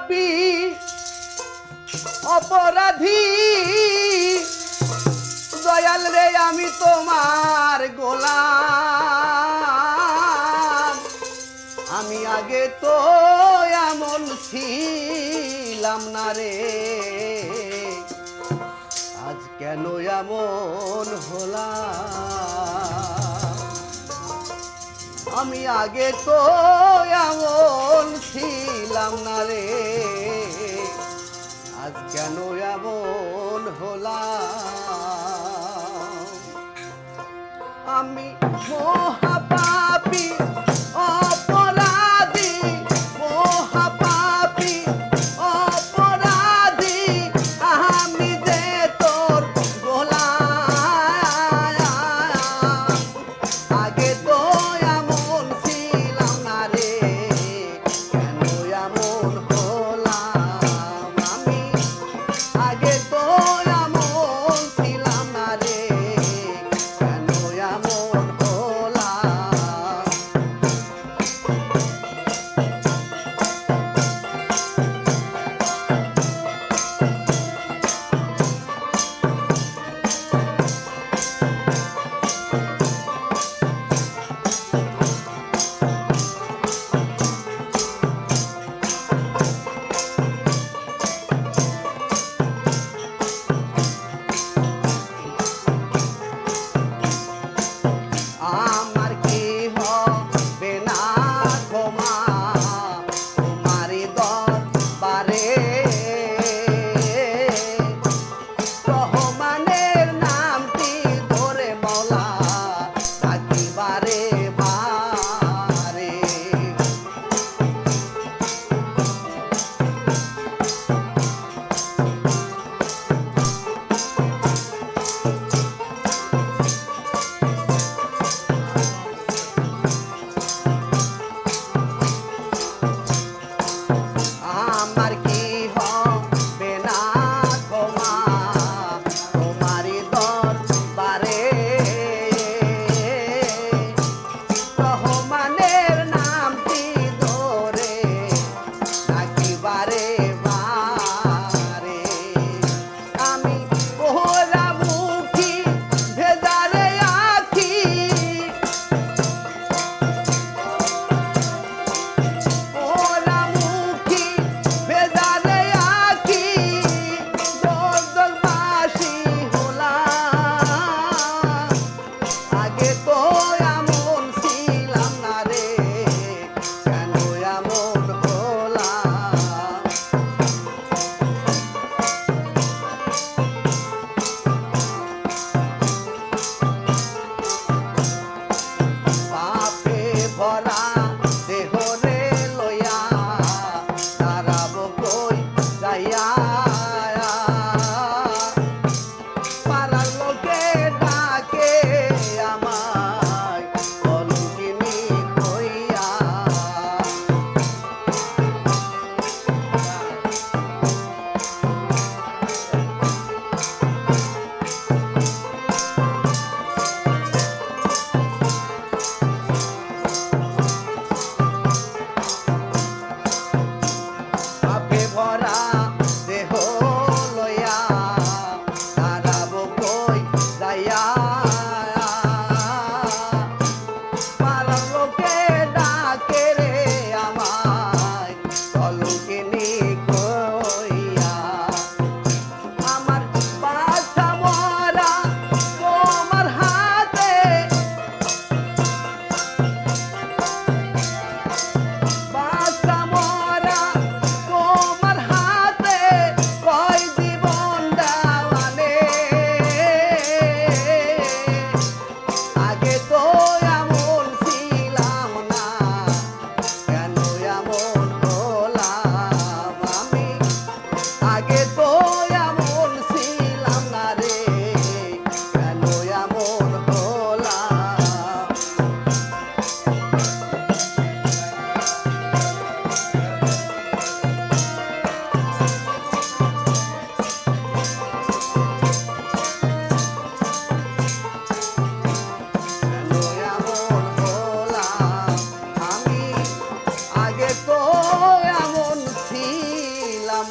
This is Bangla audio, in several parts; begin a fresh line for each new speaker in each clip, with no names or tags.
পাপী অপরাধী দয়াল রে আমি তোমার গোলাম আমি আগে তো এমন ছিলাম না রে আজ কেন এমন হলাম আমি আগে তো এমন ছিলাম না রে আজ কেন এমন হলাম আমি মহাপাপী অপরাধী মহাপাপী অপরাধী আমি যে তোর গোলাম আগে তো এমন ছিলাম না রে কেন এমন হলাম আমি আগে তো এমন ছিলাম না রে কেন এমন হলাম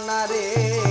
না রে